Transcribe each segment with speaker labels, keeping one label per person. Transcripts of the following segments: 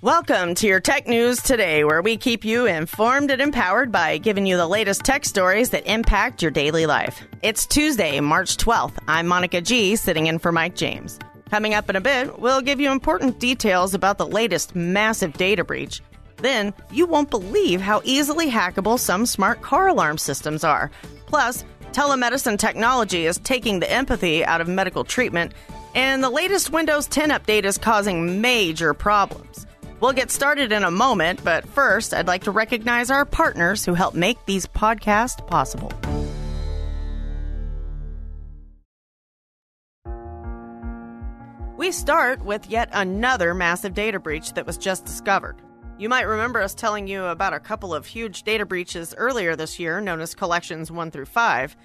Speaker 1: Welcome to your Tech News Today, where we keep you informed and empowered by giving you the latest tech stories that impact your daily life. It's Tuesday, March 12th. I'm Monica G, sitting in for Mike James. Coming up in a bit, we'll give you important details about the latest massive data breach. Then, you won't believe how easily hackable some smart car alarm systems are. Plus, telemedicine technology is taking the empathy out of medical treatment, and the latest Windows 10 update is causing major problems. We'll get started in a moment, but first, I'd like to recognize our partners who help make these podcasts possible. We start with yet another massive data breach that was just discovered. You might remember us telling you about a couple of huge data breaches earlier this year, known as Collections 1 through 5.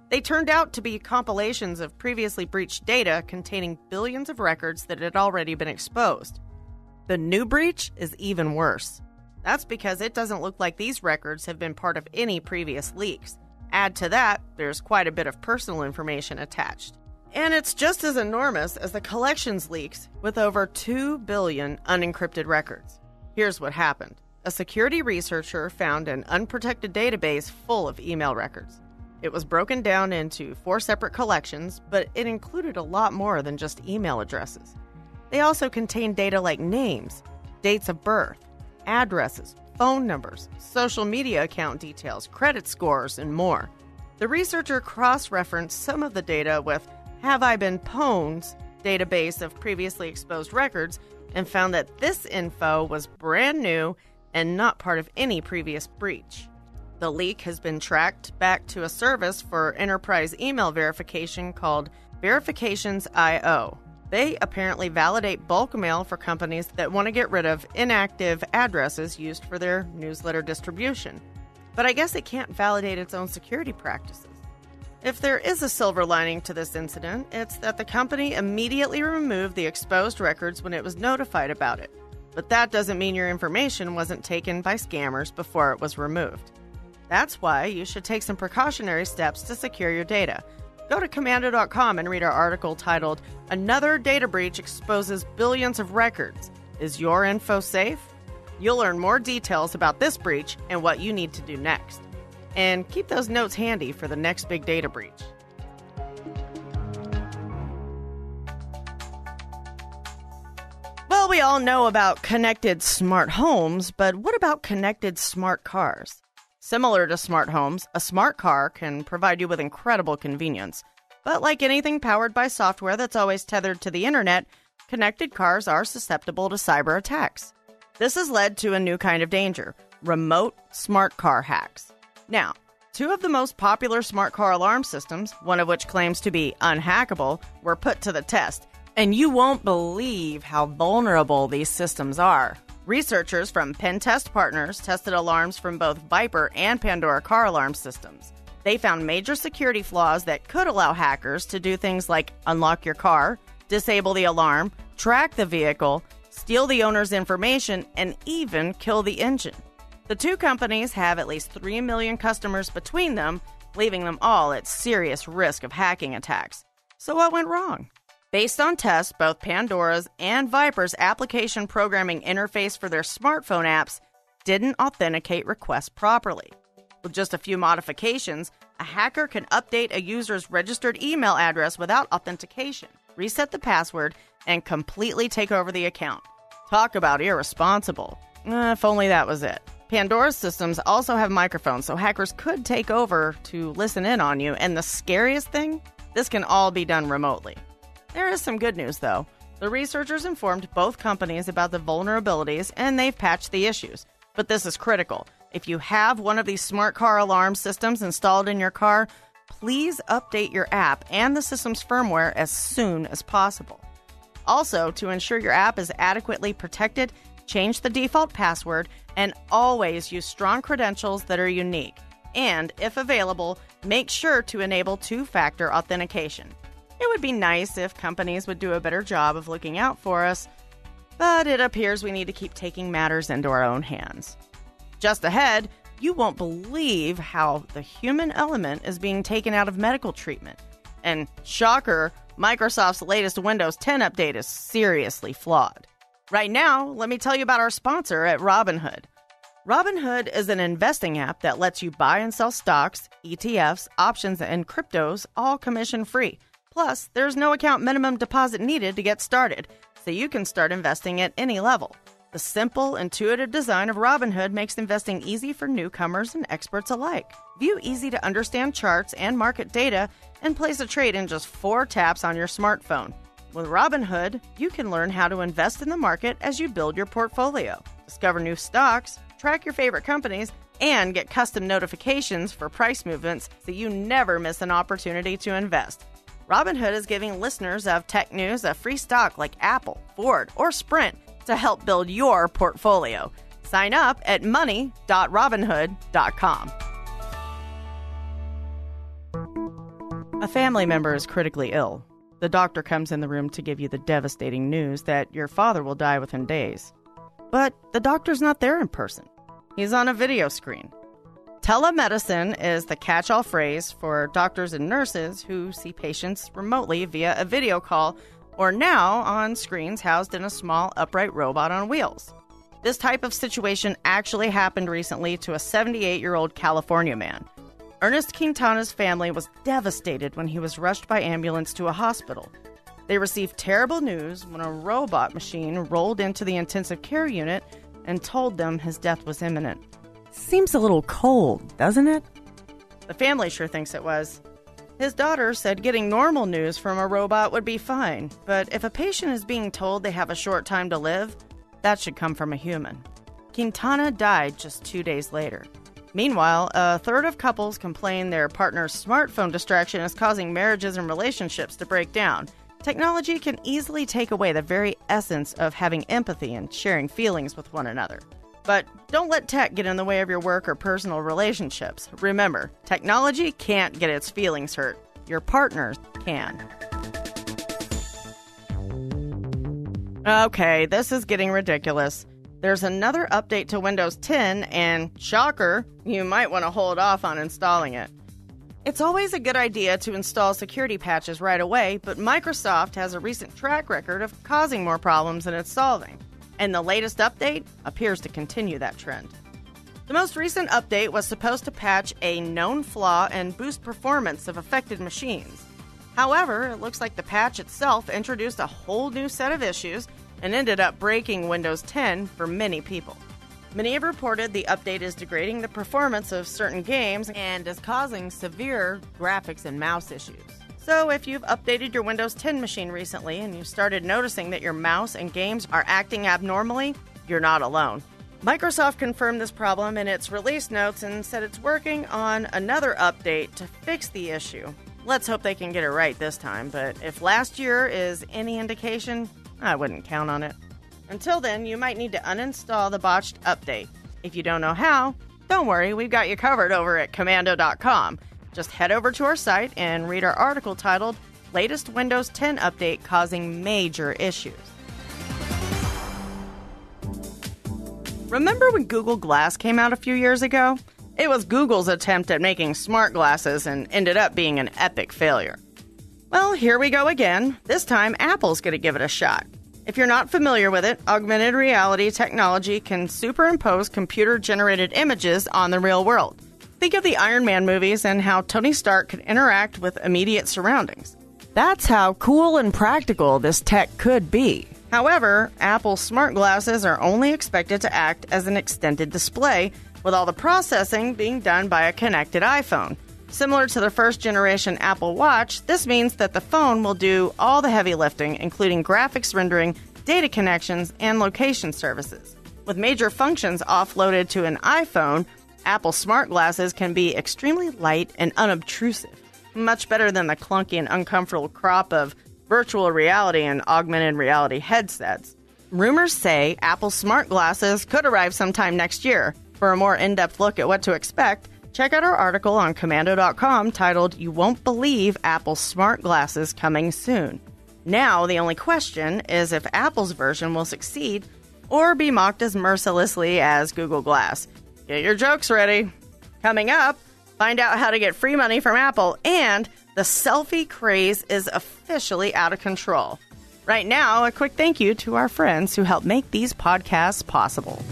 Speaker 1: They turned out to be compilations of previously breached data containing billions of records that had already been exposed. The new breach is even worse. That's because it doesn't look like these records have been part of any previous leaks. Add to that, there's quite a bit of personal information attached. And it's just as enormous as the collections leaks, with over 2 billion unencrypted records. Here's what happened. A security researcher found an unprotected database full of email records. It was broken down into 4 separate collections, but it included a lot more than just email addresses. They also contain data like names, dates of birth, addresses, phone numbers, social media account details, credit scores, and more. The researcher cross-referenced some of the data with Have I Been Pwned's database of previously exposed records and found that this info was brand new and not part of any previous breach. The leak has been tracked back to a service for enterprise email verification called Verifications.io. They apparently validate bulk mail for companies that want to get rid of inactive addresses used for their newsletter distribution. But I guess it can't validate its own security practices. If there is a silver lining to this incident, it's that the company immediately removed the exposed records when it was notified about it. But that doesn't mean your information wasn't taken by scammers before it was removed. That's why you should take some precautionary steps to secure your data. Go to Komando.com and read our article titled, Another Data Breach Exposes Billions of Records. Is your info safe? You'll learn more details about this breach and what you need to do next. And keep those notes handy for the next big data breach. Well, we all know about connected smart homes, but what about connected smart cars? Similar to smart homes, a smart car can provide you with incredible convenience. But like anything powered by software that's always tethered to the internet, connected cars are susceptible to cyber attacks. This has led to a new kind of danger, remote smart car hacks. Now, 2 of the most popular smart car alarm systems, one of which claims to be unhackable, were put to the test. And you won't believe how vulnerable these systems are. Researchers from Pen Test Partners tested alarms from both Viper and Pandora car alarm systems. They found major security flaws that could allow hackers to do things like unlock your car, disable the alarm, track the vehicle, steal the owner's information, and even kill the engine. The 2 companies have at least 3 million customers between them, leaving them all at serious risk of hacking attacks. So what went wrong? Based on tests, both Pandora's and Viper's application programming interface for their smartphone apps didn't authenticate requests properly. With just a few modifications, a hacker can update a user's registered email address without authentication, reset the password, and completely take over the account. Talk about irresponsible. If only that was it. Pandora's systems also have microphones, so hackers could take over to listen in on you, and the scariest thing? This can all be done remotely. There is some good news, though. The researchers informed both companies about the vulnerabilities, and they've patched the issues. But this is critical. If you have one of these smart car alarm systems installed in your car, please update your app and the system's firmware as soon as possible. Also, to ensure your app is adequately protected, change the default password, and always use strong credentials that are unique. And, if available, make sure to enable 2-factor authentication. It would be nice if companies would do a better job of looking out for us, but it appears we need to keep taking matters into our own hands. Just ahead, you won't believe how the human element is being taken out of medical treatment. And shocker, Microsoft's latest Windows 10 update is seriously flawed. Right now, let me tell you about our sponsor at Robinhood. Robinhood is an investing app that lets you buy and sell stocks, ETFs, options, and cryptos, all commission-free. Plus, there's no account minimum deposit needed to get started, so you can start investing at any level. The simple, intuitive design of Robinhood makes investing easy for newcomers and experts alike. View easy-to-understand charts and market data and place a trade in just 4 taps on your smartphone. With Robinhood, you can learn how to invest in the market as you build your portfolio. Discover new stocks, track your favorite companies, and get custom notifications for price movements so you never miss an opportunity to invest. Robinhood is giving listeners of Tech News a free stock like Apple, Ford, or Sprint to help build your portfolio. Sign up at money.robinhood.com. A family member is critically ill. The doctor comes in the room to give you the devastating news that your father will die within days. But the doctor's not there in person. He's on a video screen. Telemedicine is the catch-all phrase for doctors and nurses who see patients remotely via a video call or now on screens housed in a small upright robot on wheels. This type of situation actually happened recently to a 78-year-old California man. Ernest Quintana's family was devastated when he was rushed by ambulance to a hospital. They received terrible news when a robot machine rolled into the intensive care unit and told them his death was imminent.
Speaker 2: Seems a little cold, doesn't it?
Speaker 1: The family sure thinks it was. His daughter said getting normal news from a robot would be fine, but if a patient is being told they have a short time to live, that should come from a human. Quintana died just 2 days later. Meanwhile, a third of couples complain their partner's smartphone distraction is causing marriages and relationships to break down. Technology can easily take away the very essence of having empathy and sharing feelings with one another. But don't let tech get in the way of your work or personal relationships. Remember, technology can't get its feelings hurt. Your partners can. Okay, this is getting ridiculous. There's another update to Windows 10, and shocker, you might want to hold off on installing it. It's always a good idea to install security patches right away, but Microsoft has a recent track record of causing more problems than it's solving. And the latest update appears to continue that trend. The most recent update was supposed to patch a known flaw and boost performance of affected machines. However, it looks like the patch itself introduced a whole new set of issues and ended up breaking Windows 10 for many people. Many have reported the update is degrading the performance of certain games and is causing severe graphics and mouse issues. So if you've updated your Windows 10 machine recently and you started noticing that your mouse and games are acting abnormally, you're not alone. Microsoft confirmed this problem in its release notes and said it's working on another update to fix the issue. Let's hope they can get it right this time, but if last year is any indication, I wouldn't count on it. Until then, you might need to uninstall the botched update. If you don't know how, don't worry, we've got you covered over at Komando.com. Just head over to our site and read our article titled, Latest Windows 10 Update Causing Major Issues. Remember when Google Glass came out a few years ago? It was Google's attempt at making smart glasses and ended up being an epic failure. Well, here we go again. This time, Apple's going to give it a shot. If you're not familiar with it, augmented reality technology can superimpose computer-generated images on the real world. Think of the Iron Man movies and how Tony Stark could interact with immediate surroundings.
Speaker 2: That's how cool and practical this tech could be.
Speaker 1: However, Apple's smart glasses are only expected to act as an extended display, with all the processing being done by a connected iPhone. Similar to the first-generation Apple Watch, this means that the phone will do all the heavy lifting, including graphics rendering, data connections, and location services. With major functions offloaded to an iPhone, Apple smart glasses can be extremely light and unobtrusive, much better than the clunky and uncomfortable crop of virtual reality and augmented reality headsets. Rumors say Apple smart glasses could arrive sometime next year. For a more in-depth look at what to expect, check out our article on Komando.com titled, You Won't Believe Apple's Smart Glasses Coming Soon. Now, the only question is if Apple's version will succeed or be mocked as mercilessly as Google Glass. Get your jokes ready. Coming up, find out how to get free money from Apple, and the selfie craze is officially out of control. Right now, a quick thank you to our friends who help make these podcasts possible.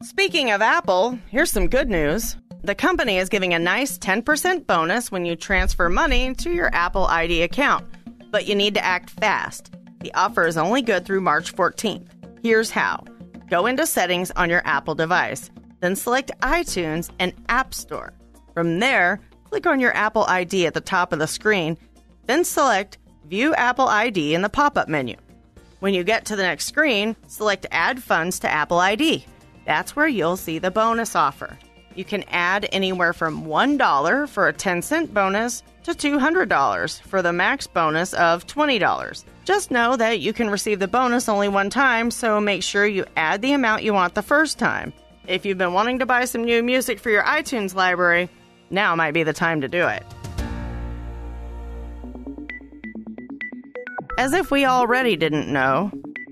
Speaker 1: Speaking of Apple, here's some good news. The company is giving a nice 10% bonus when you transfer money to your Apple ID account, but you need to act fast. The offer is only good through March 14th. Here's how. Go into Settings on your Apple device, then select iTunes and App Store. From there, click on your Apple ID at the top of the screen, then select View Apple ID in the pop-up menu. When you get to the next screen, select Add Funds to Apple ID. That's where you'll see the bonus offer. You can add anywhere from $1 for a 10-cent bonus to $200 for the max bonus of $20. Just know that you can receive the bonus only one time, so make sure you add the amount you want the first time. If you've been wanting to buy some new music for your iTunes library, now might be the time to do it. As if we already didn't know,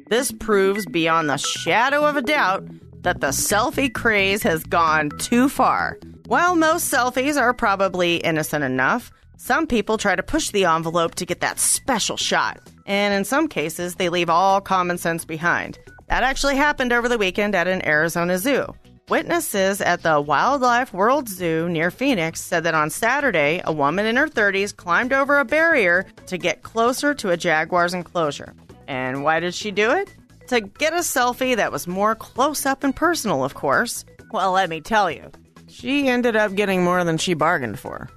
Speaker 1: this proves beyond the shadow of a doubt that the selfie craze has gone too far. While most selfies are probably innocent enough, some people try to push the envelope to get that special shot. And in some cases, they leave all common sense behind. That actually happened over the weekend at an Arizona zoo. Witnesses at the Wildlife World Zoo near Phoenix said that on Saturday, a woman in her 30s climbed over a barrier to get closer to a jaguar's enclosure. And why did she do it? To get a selfie that was more close up and personal, of course. Well, let me tell you, she ended up getting more than she bargained for.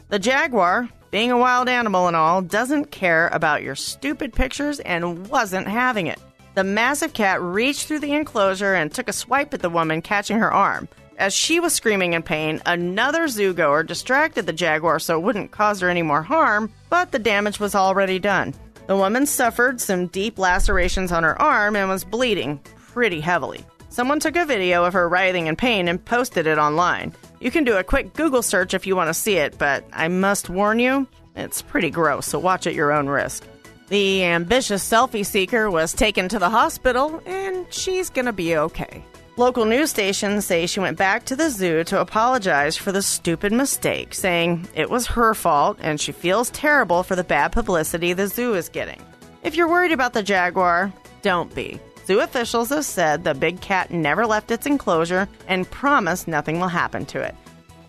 Speaker 1: The jaguar, being a wild animal and all, doesn't care about your stupid pictures and wasn't having it. The massive cat reached through the enclosure and took a swipe at the woman, catching her arm. As she was screaming in pain, another zoogoer distracted the jaguar so it wouldn't cause her any more harm, but the damage was already done. The woman suffered some deep lacerations on her arm and was bleeding pretty heavily. Someone took a video of her writhing in pain and posted it online. You can do a quick Google search if you want to see it, but I must warn you, it's pretty gross, so watch at your own risk. The ambitious selfie seeker was taken to the hospital, and she's gonna be okay. Local news stations say she went back to the zoo to apologize for the stupid mistake, saying it was her fault and she feels terrible for the bad publicity the zoo is getting. If you're worried about the jaguar, don't be. Zoo officials have said the big cat never left its enclosure and promise nothing will happen to it.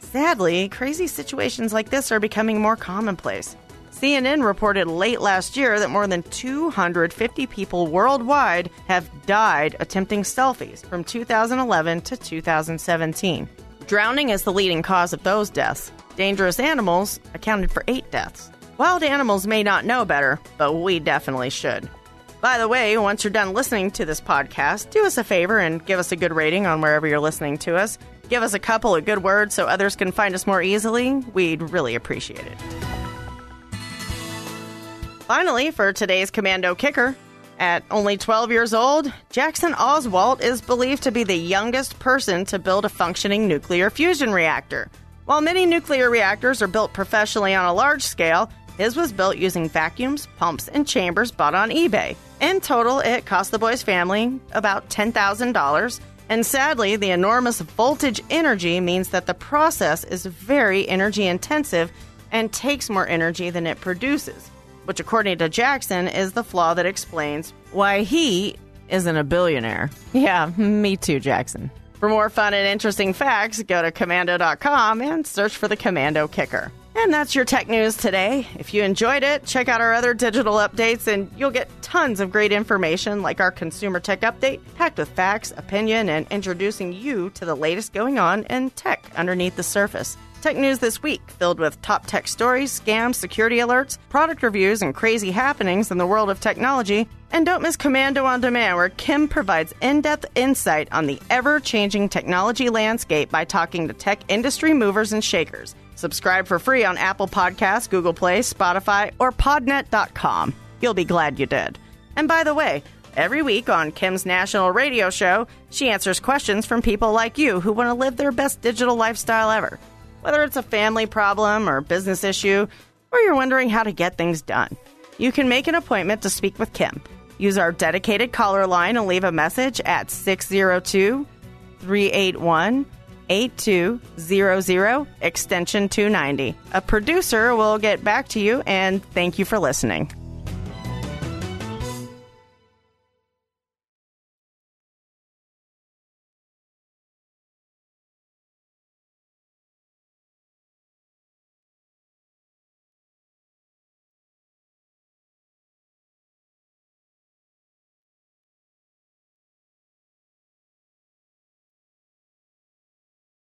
Speaker 1: Sadly, crazy situations like this are becoming more commonplace. CNN reported late last year that more than 250 people worldwide have died attempting selfies from 2011 to 2017. Drowning is the leading cause of those deaths. Dangerous animals accounted for 8 deaths. Wild animals may not know better, but we definitely should. By the way, once you're done listening to this podcast, do us a favor and give us a good rating on wherever you're listening to us. Give us a couple of good words so others can find us more easily. We'd really appreciate it. Finally, for today's Komando Kicker, at only 12 years old, Jackson Oswalt is believed to be the youngest person to build a functioning nuclear fusion reactor. While many nuclear reactors are built professionally on a large scale, his was built using vacuums, pumps, and chambers bought on eBay. In total, it cost the boy's family about $10,000, and sadly, the enormous voltage energy means that the process is very energy intensive and takes more energy than it produces, which according to Jackson is the flaw that explains why he isn't a billionaire. Yeah, me too, Jackson. For more fun and interesting facts, go to Komando.com and search for the Komando Kicker. And that's your tech news today. If you enjoyed it, check out our other digital updates and you'll get tons of great information like our Consumer Tech Update, packed with facts, opinion, and introducing you to the latest going on in tech underneath the surface. Tech news this week, filled with top tech stories, scams, security alerts, product reviews, and crazy happenings in the world of technology. And don't miss Komando on Demand, where Kim provides in-depth insight on the ever-changing technology landscape by talking to tech industry movers and shakers. Subscribe for free on Apple Podcasts, Google Play, Spotify, or Podnet.com. You'll be glad you did. And by the way, every week on Kim's national radio show, she answers questions from people like you who want to live their best digital lifestyle ever. Whether it's a family problem or business issue, or you're wondering how to get things done, you can make an appointment to speak with Kim. Use our dedicated caller line and leave a message at 602-381-3737. 8200 extension 290. A producer will get back to you, and thank you for listening.